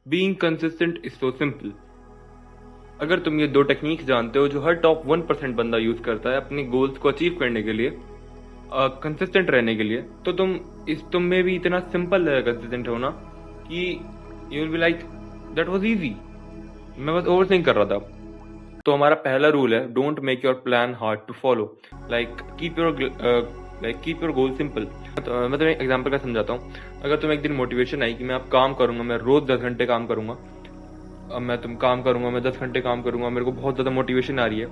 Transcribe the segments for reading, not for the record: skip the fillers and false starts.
Being consistent is so simple. अगर तुम ये दो टेक्निक्स जानते हो जो हर टॉप 1% बंदा यूज करता है अपने गोल्स को अचीव करने के लिए, कंसिस्टेंट रहने के लिए, तो तुम में भी इतना सिंपल है कंसिस्टेंट होना कि you will be like that was easy. मैं बस ओवर थिंक कर रहा था। तो हमारा पहला रूल है, don't make your plan hard to follow. Like keep your goal simple. तो मैं तुम्हें एग्जांपल का समझाता हूँ। अगर तुम्हें एक दिन मोटिवेशन आई कि मैं अब काम करूंगा, मैं रोज 10 घंटे काम करूंगा, अब मैं 10 घंटे काम करूंगा, मेरे को बहुत ज्यादा मोटिवेशन आ रही है,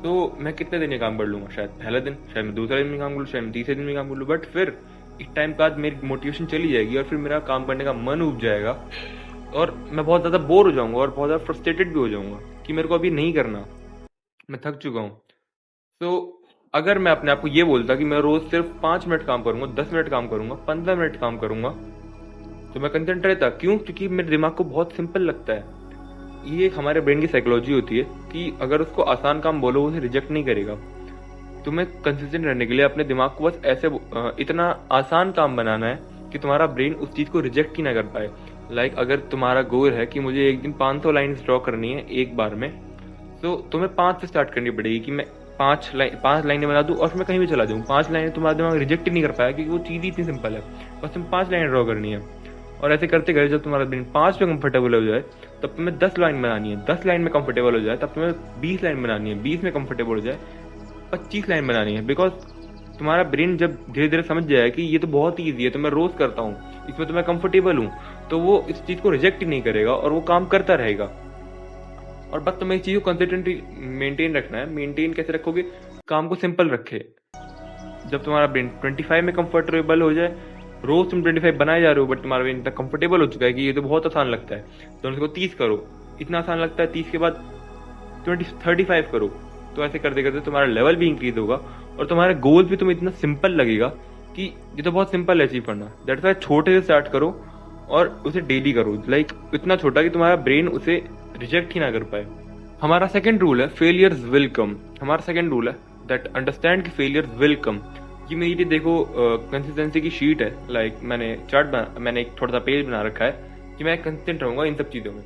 तो मैं कितने दिन ये काम कर लूंगा? शायद पहला दिन, शायद मैं दूसरे दिन में काम कर लूँ, शायद मैं तीसरे दिन में काम कर लूँ, बट फिर एक टाइम बाद मेरी मोटिवेशन चली जाएगी और फिर मेरा काम करने का मन उब जाएगा और मैं बहुत ज्यादा बोर हो जाऊंगा और बहुत ज्यादा फ्रस्ट्रेटेड भी हो जाऊंगा कि मेरे को अभी नहीं करना, मैं थक चुका हूँ। तो अगर मैं अपने आप को ये बोलता कि मैं रोज सिर्फ 5 मिनट काम करूंगा, 10 मिनट काम करूंगा, 15 मिनट काम करूंगा, तो मैं कंटेंट रहता। क्यों? क्योंकि मेरे दिमाग को बहुत सिंपल लगता है। ये हमारे ब्रेन की साइकोलॉजी होती है कि अगर उसको आसान काम बोलो वो उसे रिजेक्ट नहीं करेगा। तुम्हें कंसिस्टेंट रहने के लिए अपने दिमाग को बस ऐसे इतना आसान काम बनाना है कि तुम्हारा ब्रेन उस चीज को रिजेक्ट ही ना कर पाए। लाइक अगर तुम्हारा गोल है कि मुझे एक दिन 500 लाइन ड्रॉ करनी है एक बार में, तो तुम्हें 5 से स्टार्ट करनी पड़ेगी कि मैं 5 लाइनें बना दूं और फिर मैं कहीं भी चला जाऊं। 5 लाइनें तुम्हारा दिमाग रिजेक्ट ही नहीं कर पाया क्योंकि वो चीज ही इतनी सिंपल है। बस तुम 5 लाइनें ड्रॉ करनी है और ऐसे करते करते जब तुम्हारा ब्रेन 5 में कंफर्टेबल हो जाए तब तुम्हें 10 लाइन बनानी है, 10 लाइन में कंफर्टेबल हो जाए तब तुम्हें 20 लाइन बनानी है, 20 में कंफर्टेबल हो जाए 25 लाइन बनानी है। बिकॉज तुम्हारा ब्रेन जब धीरे धीरे समझ जाए कि ये तो बहुत ही ईजी है, तो मैं रोज करता हूँ, इसमें तो मैं कंफर्टेबल हूँ, तो वो इस चीज को रिजेक्ट ही नहीं करेगा और वो काम करता रहेगा। और बस तुम्हें इस चीज को कंसिस्टेंटली मेंटेन रखना है। मेंटेन कैसे रखोगे? काम को सिंपल रखे। जब तुम्हारा ब्रेन 25 में कंफर्टेबल हो जाए, रोज तुम 25 बनाए जा रहे हो बट तुम्हारा ब्रेन इतना कंफर्टेबल हो चुका है कि ये तो बहुत आसान लगता है, तो इसको 30 करो। इतना आसान लगता है, 30 के बाद 35 करो। तो ऐसे करते करते तुम्हारा लेवल भी इंक्रीज होगा और तुम्हारा गोल भी तुम्हें इतना सिंपल लगेगा कि ये तो बहुत सिंपल है अचीव करना। दैट्स वाई छोटे से स्टार्ट करो और उसे डेली करो। लाइक इतना छोटा कि तुम्हारा ब्रेन उसे रिजेक्ट ही ना कर पाए। हमारा सेकंड रूल है, फेलियर्स विल कम। हमारा सेकंड रूल है दैट अंडरस्टैंड कि फेलियर्स विल कम। ये मेरी देखो कंसिस्टेंसी की शीट है। लाइक मैंने एक थोड़ा सा पेज बना रखा है कि मैं कंसिस्टेंट रहूंगा इन सब चीज़ों में।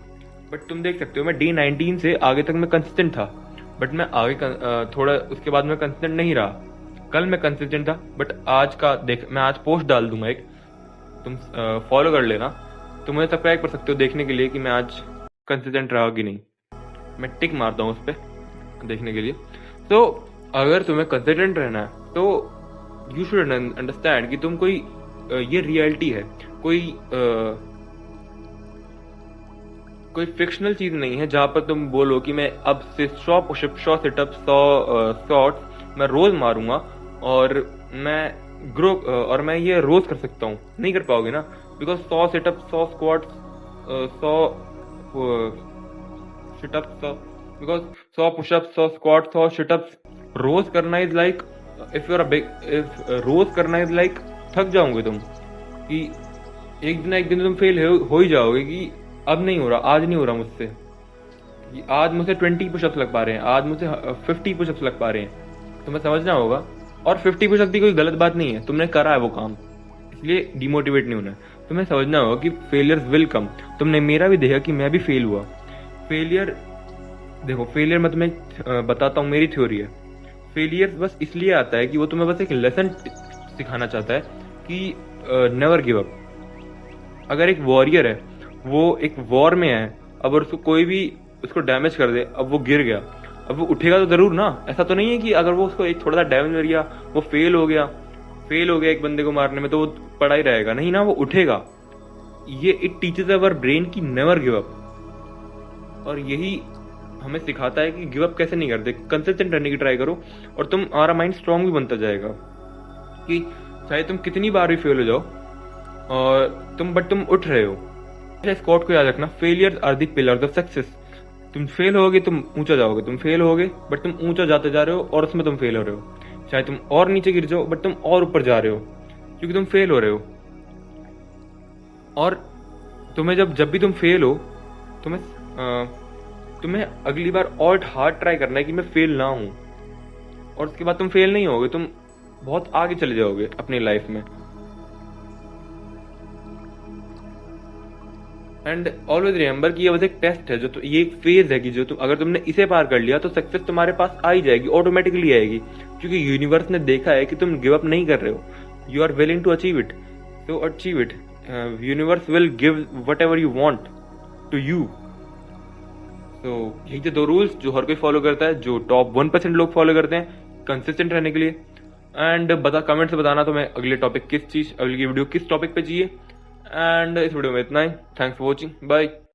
बट तुम देख सकते हो मैं डे 19 से आगे तक मैं कंसिस्टेंट था, बट मैं आगे थोड़ा उसके बाद मैं कंसिस्टेंट नहीं रहा। कल मैं कंसिस्टेंट था बट आज का देख, मैं आज पोस्ट डाल दूंगा एक, तुम फॉलो कर लेना। तुम मुझे सब्सक्राइब कर सकते हो देखने के लिए कि मैं आज कंसिस्टेंट रहा कि नहीं। मैं टिक मारता हूँ उस पर देखने के लिए। तो अगर तुम्हें कंसिस्टेंट रहना है तो यू शुड अंडरस्टैंड कि तुम कोई ये रियलिटी है, कोई फ्रिक्शनल चीज नहीं है जहां पर तुम बोलो कि मैं अब से 100 पुशअप, 100 सिटअप, 100 स्क्वाट्स मैं रोज मारूंगा और मैं ये रोज कर सकता हूँ। नहीं कर पाओगे ना, because 100 situp, 100 squats, 100 situps, because 100 pushups, 100 squats, 100 situps रोज करना इज लाइक रोज करना इज लाइक थक जाओगे तुम कि एक दिन तुम फेल हो ही जाओगे कि अब नहीं हो रहा, आज नहीं हो रहा मुझसे। आज मुझसे 20 पुशअप्स लग पा रहे हैं, आज मुझसे 50 पुशअप्स लग पा रहे हैं। तुम्हें समझना होगा। और 50 पुशअप्स भी कोई गलत बात नहीं है, तुमने करा है वो काम, इसलिए डिमोटिवेट नहीं होना है। तुम्हें समझना होगा कि फेलियर्स विल कम। तुमने मेरा भी देखा कि मैं भी फेल हुआ। फेलियर देखो, फेलियर मैं तुम्हें बताता हूँ, मेरी थ्योरी है। फेलियर बस इसलिए आता है कि वो तुम्हें बस एक लेसन सिखाना चाहता है कि नेवर गिव अप। अगर एक वॉरियर है, वो एक वॉर में है, अब उसको कोई भी उसको डैमेज कर दे, अब वो गिर गया, अब वो उठेगा तो जरूर ना। ऐसा तो नहीं है कि अगर वो उसको एक थोड़ा सा डैमेज कर गया, वो फेल हो गया एक बंदे को मारने में, तो वो पड़ा ही रहेगा, नहीं ना, वो उठेगा। ये इट टीचेस अवर ब्रेन की नेवर गिव अप। और यही हमें सिखाता है कि गिव अप कैसे नहीं करते। कंसिस्टेंट रहने की ट्राई करो और तुम्हारा माइंड स्ट्रांग भी बनता जाएगा कि चाहे तुम कितनी बार भी फेल हो जाओ और तुम उठ रहे हो। इस कोट को याद रखना, failures are the pillars of success. तुम फेल होगे, तुम ऊंचा जाओगे, तुम फेल होगे बट तुम ऊंचा जाते जा रहे हो और उसमें तुम फेल हो रहे हो। चाहे तुम और नीचे गिर जाओ बट तुम और ऊपर जा रहे हो क्योंकि तुम फेल हो रहे हो। और तुम्हें जब भी तुम फेल हो, तुम्हें अगली बार और हार्ड ट्राई करना है कि मैं फेल ना हूं। और उसके बाद तुम फेल नहीं होगे, तुम बहुत आगे चले जाओगे अपनी लाइफ में। एंड ऑलवेज रिमेंबर कि ये बस एक टेस्ट है, ये एक फेज है कि जो तुम अगर तुमने इसे पार कर लिया तो सक्सेस तुम्हारे पास आ ही जाएगी, ऑटोमेटिकली आएगी, क्योंकि यूनिवर्स ने देखा है कि तुम गिव अप नहीं कर रहे हो, you are willing to achieve it, तो achieve it. Universe will give whatever you want to you. तो यही थे 2 रूल्स जो हर कोई फॉलो करता है, जो टॉप 1% लोग फॉलो करते हैं कंसिस्टेंट रहने के लिए। एंड कमेंट से बताना तो मैं अगली वीडियो किस टॉपिक पे चाहिए। एंड इस वीडियो में इतना ही। Thanks for watching, bye.